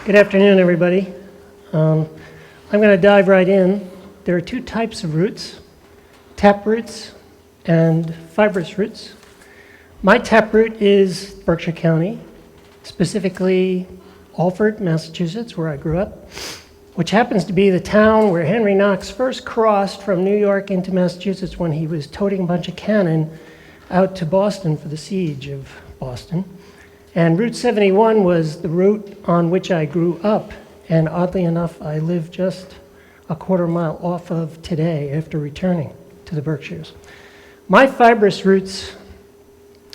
Good afternoon, everybody. I'm going to dive right in. There are two types of roots, tap roots and fibrous roots. My tap root is Berkshire County, specifically Alford, Massachusetts, where I grew up, which happens to be the town where Henry Knox first crossed from New York into Massachusetts when he was toting a bunch of cannon out to Boston for the siege of Boston. And Route 71 was the route on which I grew up, and oddly enough, I live just a quarter mile off of today after returning to the Berkshires. My fibrous roots,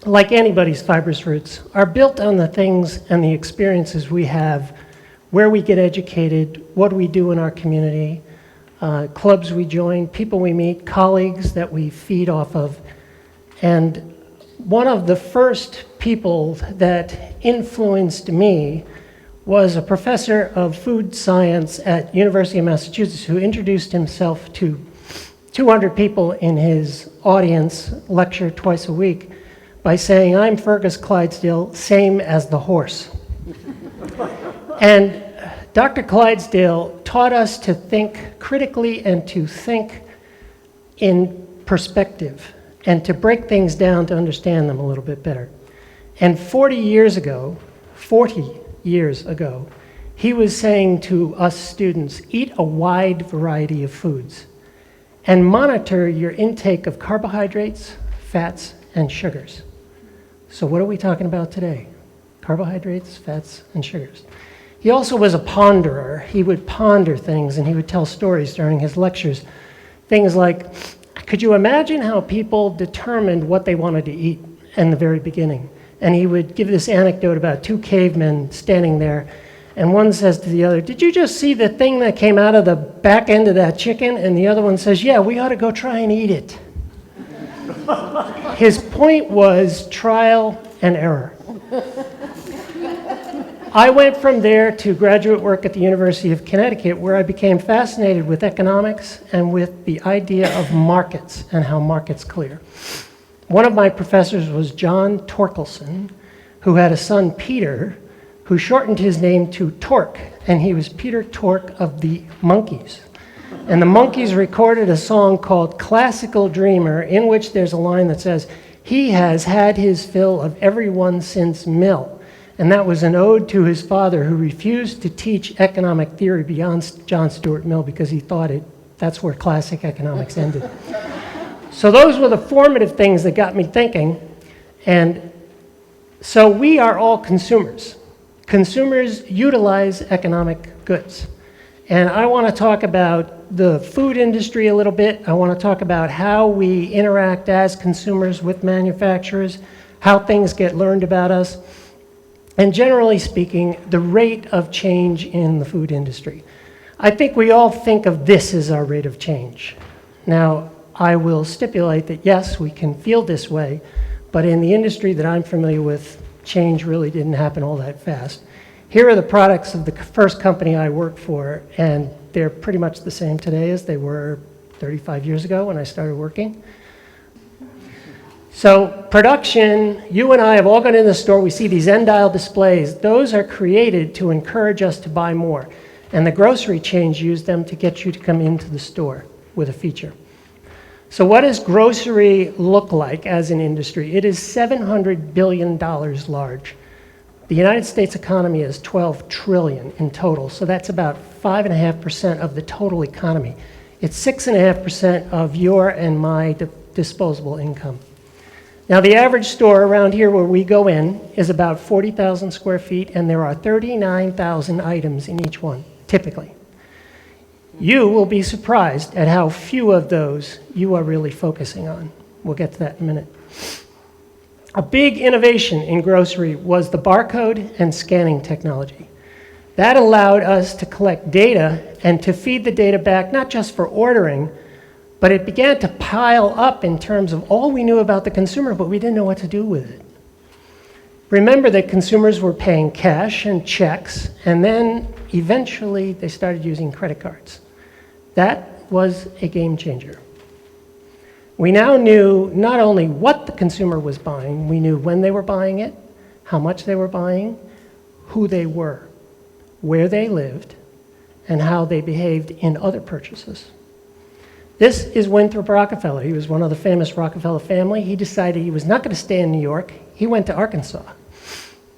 like anybody's fibrous roots, are built on the things and the experiences we have, where we get educated, what we do in our community, clubs we join, people we meet, colleagues that we feed off of. And one of the first people that influenced me was a professor of food science at University of Massachusetts who introduced himself to 200 people in his audience lecture twice a week by saying, "I'm Fergus Clydesdale, same as the horse." And Dr. Clydesdale taught us to think critically and to think in perspective, and to break things down to understand them a little bit better. And 40 years ago, he was saying to us students, eat a wide variety of foods and monitor your intake of carbohydrates, fats, and sugars. So what are we talking about today? Carbohydrates, fats, and sugars. He also was a ponderer. He would ponder things and he would tell stories during his lectures. Things like, could you imagine how people determined what they wanted to eat in the very beginning? And he would give this anecdote about two cavemen standing there, and one says to the other, "Did you just see the thing that came out of the back end of that chicken?" And the other one says, "Yeah, we ought to go try and eat it." His point was trial and error. I went from there to graduate work at the University of Connecticut, where I became fascinated with economics and with the idea of markets and how markets clear. One of my professors was John Torkelson, who had a son, Peter, who shortened his name to Torque, and he was Peter Tork of the Monkees. And the Monkees recorded a song called Classical Dreamer, in which there's a line that says, "He has had his fill of everyone since Mill." And that was an ode to his father, who refused to teach economic theory beyond John Stuart Mill because he thought that's where classic economics ended. So those were the formative things that got me thinking. And so we are all consumers. Consumers utilize economic goods. And I want to talk about the food industry a little bit. I want to talk about how we interact as consumers with manufacturers, how things get learned about us, and generally speaking, the rate of change in the food industry. I think we all think of this as our rate of change. Now, I will stipulate that yes, we can feel this way, but in the industry that I'm familiar with, change really didn't happen all that fast. Here are the products of the first company I worked for, and they're pretty much the same today as they were 35 years ago when I started working. So production, you and I have all gone in the store, we see these end aisle displays. Those are created to encourage us to buy more. And the grocery chains use them to get you to come into the store with a feature. So what does grocery look like as an industry? It is $700 billion large. The United States economy is $12 trillion in total, so that's about 5.5% of the total economy. It's 6.5% of your and my disposable income. Now, the average store around here where we go in is about 40,000 square feet, and there are 39,000 items in each one, typically. You will be surprised at how few of those you are really focusing on. We'll get to that in a minute. A big innovation in grocery was the barcode and scanning technology. That allowed us to collect data and to feed the data back, not just for ordering, but it began to pile up in terms of all we knew about the consumer, but we didn't know what to do with it. Remember that consumers were paying cash and checks, and then eventually they started using credit cards. That was a game changer. We now knew not only what the consumer was buying, we knew when they were buying it, how much they were buying, who they were. where they lived, and how they behaved in other purchases. This is Winthrop Rockefeller. He was one of the famous Rockefeller family. He decided he was not going to stay in New York. He went to Arkansas.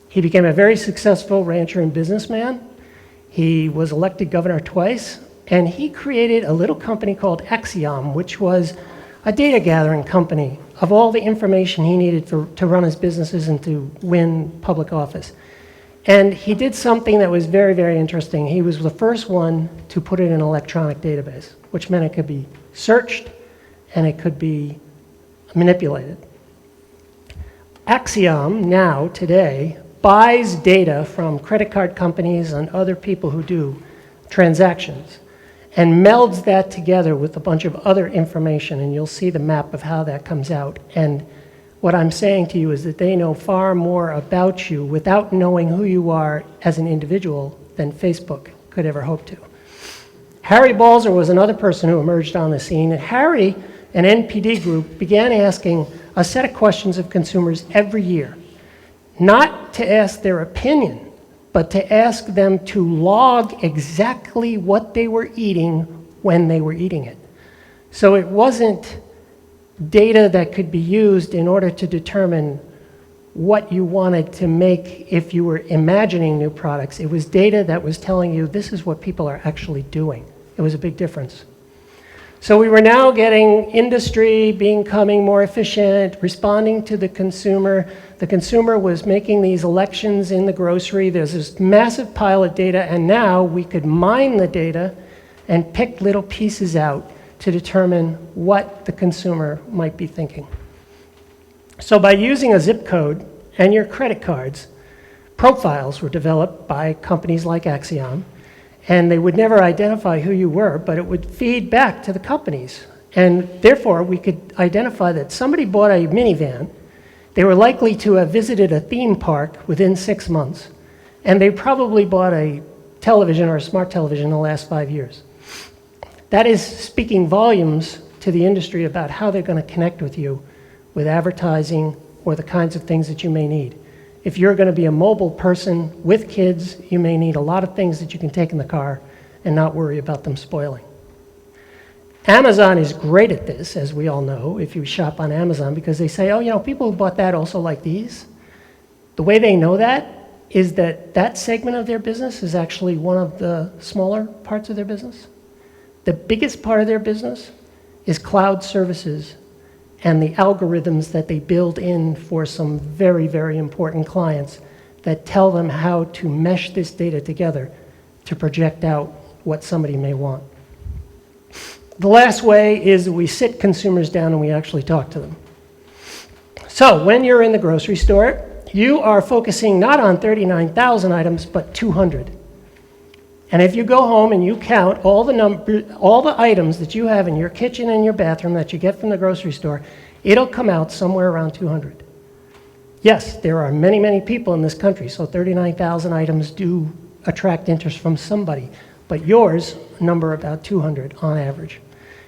He became a very successful rancher and businessman. He was elected governor twice, and he created a little company called TEDxYouth, which was a data gathering company of all the information he needed to run his businesses and to win public office. And he did something that was very, very interesting. He was the first one to put it in an electronic database, which meant it could be searched and it could be manipulated. TEDxYouth now, today, buys data from credit card companies and other people who do transactions and melds that together with a bunch of other information, and you'll see the map of how that comes out. And what I'm saying to you is that they know far more about you without knowing who you are as an individual than Facebook could ever hope to. Harry Balzer was another person who emerged on the scene, and Harry, an NPD group, began asking a set of questions of consumers every year, not to ask their opinion, but to ask them to log exactly what they were eating when they were eating it. So it wasn't data that could be used in order to determine what you wanted to make if you were imagining new products. It was data that was telling you this is what people are actually doing. It was a big difference. So we were now getting industry becoming more efficient, responding to the consumer. The consumer was making these elections in the grocery. There's this massive pile of data, and now we could mine the data and pick little pieces out to determine what the consumer might be thinking. So by using a zip code and your credit cards, profiles were developed by companies like TEDxYouth, and they would never identify who you were, but it would feed back to the companies. And therefore, we could identify that somebody bought a minivan, they were likely to have visited a theme park within 6 months, and they probably bought a television or a smart television in the last 5 years. That is speaking volumes to the industry about how they're going to connect with you with advertising or the kinds of things that you may need. If you're going to be a mobile person with kids, you may need a lot of things that you can take in the car and not worry about them spoiling. Amazon is great at this, as we all know, if you shop on Amazon, because they say, oh, you know, people who bought that also like these. The way they know that is that that segment of their business is actually one of the smaller parts of their business. The biggest part of their business is cloud services and the algorithms that they build in for some very, very important clients that tell them how to mesh this data together to project out what somebody may want. The last way is we sit consumers down and we actually talk to them. So when you're in the grocery store, you are focusing not on 39,000 items, but 200. And if you go home and you count all the items that you have in your kitchen and your bathroom that you get from the grocery store, it'll come out somewhere around 200. Yes, there are many, many people in this country, so 39,000 items do attract interest from somebody, but yours number about 200 on average.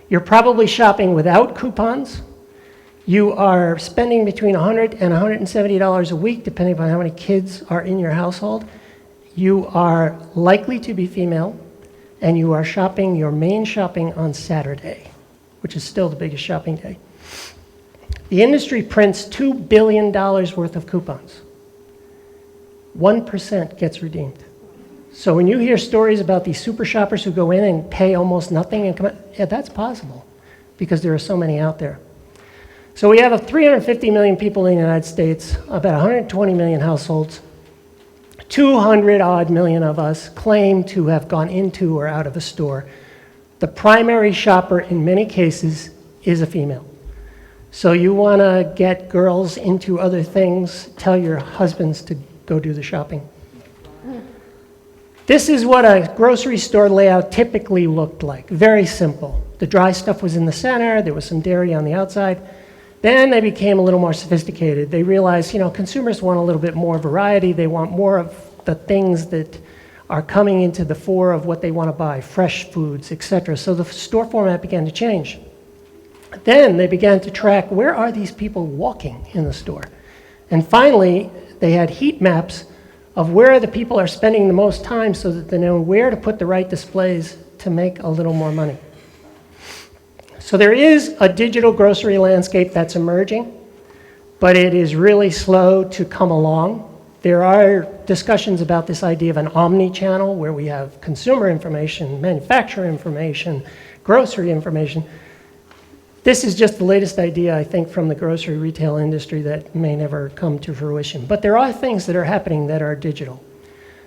You're probably shopping without coupons. You are spending between $100 and $170 a week, depending on how many kids are in your household. You are likely to be female, and you are shopping your main shopping on Saturday, which is still the biggest shopping day. The industry prints $2 billion worth of coupons. 1% gets redeemed. So when you hear stories about these super shoppers who go in and pay almost nothing and come out, yeah, that's possible because there are so many out there. So we have 350 million people in the United States, about 120 million households. 200-odd million of us claim to have gone into or out of a store. The primary shopper in many cases is a female. So you want to get girls into other things, tell your husbands to go do the shopping. This is what a grocery store layout typically looked like. Very simple. The dry stuff was in the center, there was some dairy on the outside. Then they became a little more sophisticated. They realized, you know, consumers want a little bit more variety. They want more of the things that are coming into the fore of what they want to buy, fresh foods, etc. So the store format began to change. Then they began to track, where are these people walking in the store? And finally, they had heat maps of where the people are spending the most time so that they know where to put the right displays to make a little more money. So there is a digital grocery landscape that's emerging, but it is really slow to come along. There are discussions about this idea of an omni-channel where we have consumer information, manufacturer information, grocery information. This is just the latest idea, I think, from the grocery retail industry that may never come to fruition. But there are things that are happening that are digital.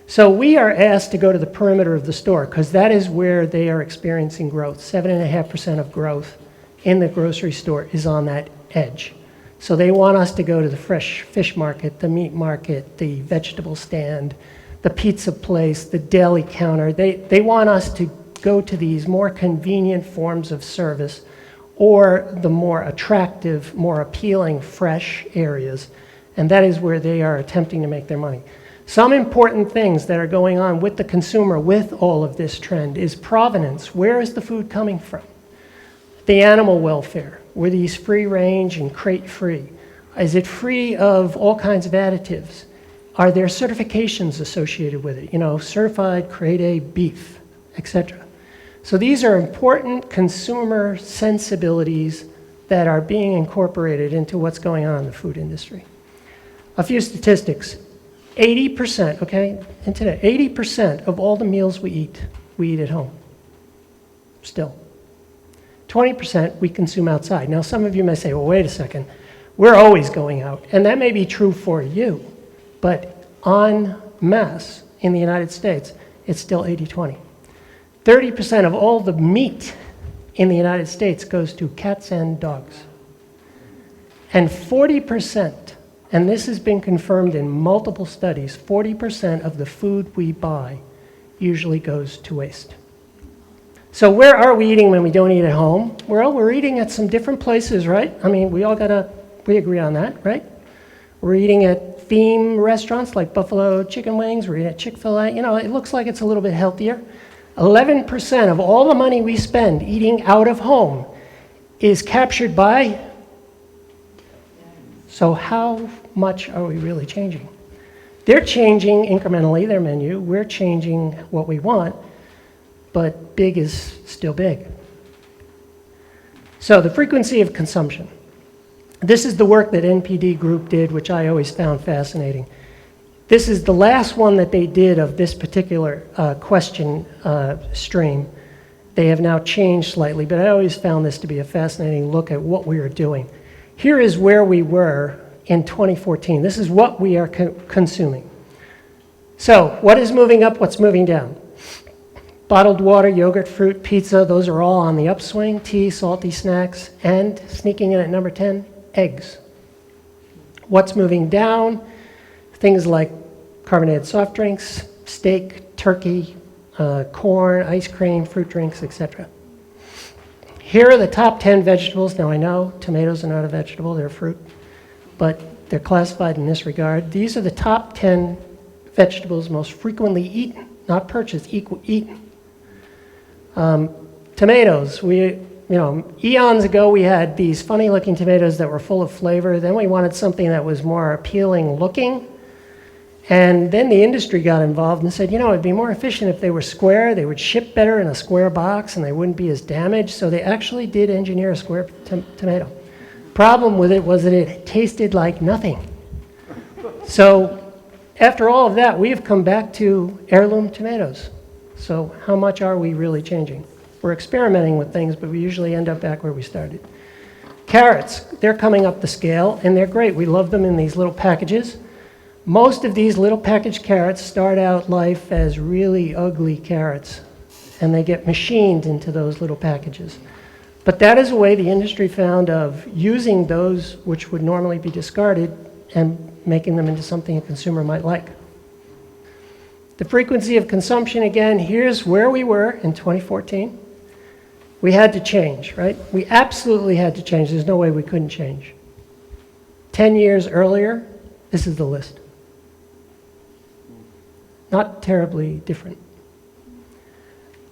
So we are asked to go to the perimeter of the store because that is where they are experiencing growth. 7.5% of growth in the grocery store is on that edge. So they want us to go to the fresh fish market, the meat market, the vegetable stand, the pizza place, the deli counter. They want us to go to these more convenient forms of service or the more attractive, more appealing fresh areas. And that is where they are attempting to make their money. Some important things that are going on with the consumer with all of this trend is provenance. Where is the food coming from? The animal welfare. Were these free range and crate free? Is it free of all kinds of additives? Are there certifications associated with it? You know, certified grade A beef, etc. So these are important consumer sensibilities that are being incorporated into what's going on in the food industry. A few statistics. 80%, okay, and today, 80% of all the meals we eat at home, still. 20% we consume outside. Now, some of you may say, well, wait a second, we're always going out. And that may be true for you, but en masse in the United States, it's still 80-20. 30% of all the meat in the United States goes to cats and dogs. And 40%, and this has been confirmed in multiple studies, 40% of the food we buy usually goes to waste. So where are we eating when we don't eat at home? Well, we're eating at some different places, right? I mean, we agree on that, right? We're eating at theme restaurants like Buffalo Chicken Wings, we're eating at Chick-fil-A. You know, it looks like it's a little bit healthier. 11% of all the money we spend eating out of home is captured by. So how much are we really changing? They're changing incrementally their menu. We're changing what we want, but big is still big. So the frequency of consumption. This is the work that NPD Group did, which I always found fascinating. This is the last one that they did of this particular question stream. They have now changed slightly, but I always found this to be a fascinating look at what we are doing. Here is where we were in 2014. This is what we are consuming. So what is moving up, what's moving down? Bottled water, yogurt, fruit, pizza, those are all on the upswing. Tea, salty snacks, and sneaking in at number 10, eggs. What's moving down? Things like carbonated soft drinks, steak, turkey, corn, ice cream, fruit drinks, etc. Here are the top 10 vegetables. Now I know tomatoes are not a vegetable, they're a fruit, but they're classified in this regard. These are the top 10 vegetables most frequently eaten, not purchased, eaten. Tomatoes, eons ago we had these funny looking tomatoes that were full of flavor. Then we wanted something that was more appealing looking. And then the industry got involved and said, it'd be more efficient if they were square, they would ship better in a square box and they wouldn't be as damaged. So they actually did engineer a square tomato. Problem with it was that it tasted like nothing. So after all of that, we have come back to heirloom tomatoes. So how much are we really changing? We're experimenting with things, but we usually end up back where we started. Carrots, they're coming up the scale, and they're great. We love them in these little packages. Most of these little packaged carrots start out life as really ugly carrots, and they get machined into those little packages. But that is a way the industry found of using those which would normally be discarded and making them into something a consumer might like. The frequency of consumption, again, here's where we were in 2014. We had to change, right? We absolutely had to change. There's no way we couldn't change. 10 years earlier, this is the list. Not terribly different.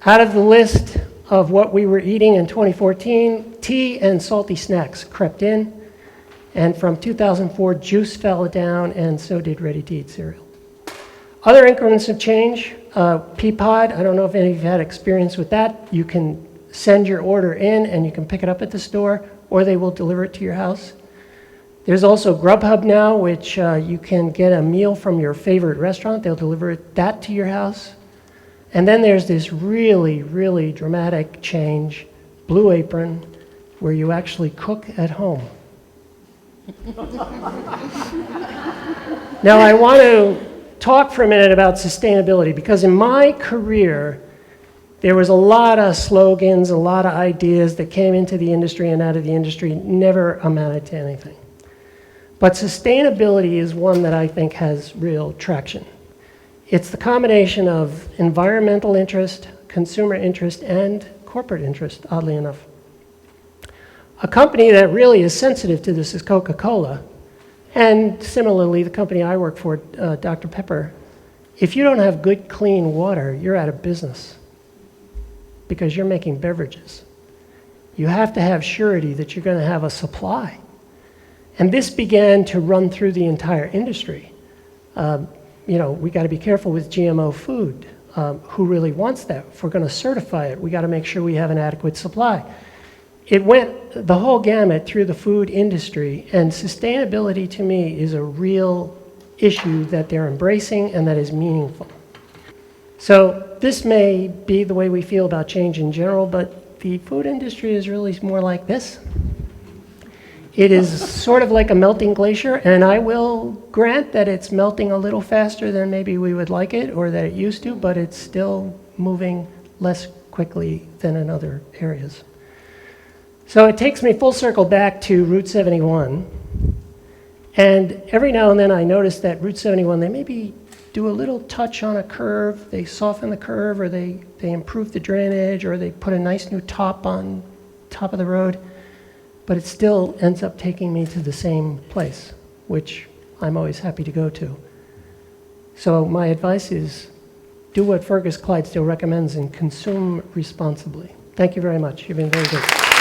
Out of the list of what we were eating in 2014, tea and salty snacks crept in. And from 2004, juice fell down, and so did ready-to-eat cereal. Other increments of change, Peapod, I don't know if any of you had experience with that. You can send your order in and you can pick it up at the store, or they will deliver it to your house. There's also Grubhub now, which you can get a meal from your favorite restaurant. They'll deliver that to your house. And then there's this really, really dramatic change, Blue Apron, where you actually cook at home. Now, I want to talk for a minute about sustainability, because in my career, there was a lot of slogans, a lot of ideas that came into the industry and out of the industry, never amounted to anything. But sustainability is one that I think has real traction. It's the combination of environmental interest, consumer interest, and corporate interest, oddly enough. A company that really is sensitive to this is Coca-Cola. And similarly, the company I work for, Dr. Pepper, if you don't have good, clean water, you're out of business because you're making beverages. You have to have surety that you're going to have a supply. And this began to run through the entire industry. You know, we got to be careful with GMO food. Who really wants that? If we're going to certify it, we got to make sure we have an adequate supply. It went the whole gamut through the food industry, and sustainability to me is a real issue that they're embracing and that is meaningful. So this may be the way we feel about change in general, but the food industry is really more like this. It is sort of like a melting glacier, and I will grant that it's melting a little faster than maybe we would like it or that it used to, but it's still moving less quickly than in other areas. So it takes me full circle back to Route 71. And every now and then I notice that Route 71, they maybe do a little touch on a curve. They soften the curve, or they improve the drainage, or they put a nice new top on top of the road. But it still ends up taking me to the same place, which I'm always happy to go to. So my advice is do what Fergus Clydesdale recommends and consume responsibly. Thank you very much. You've been very good.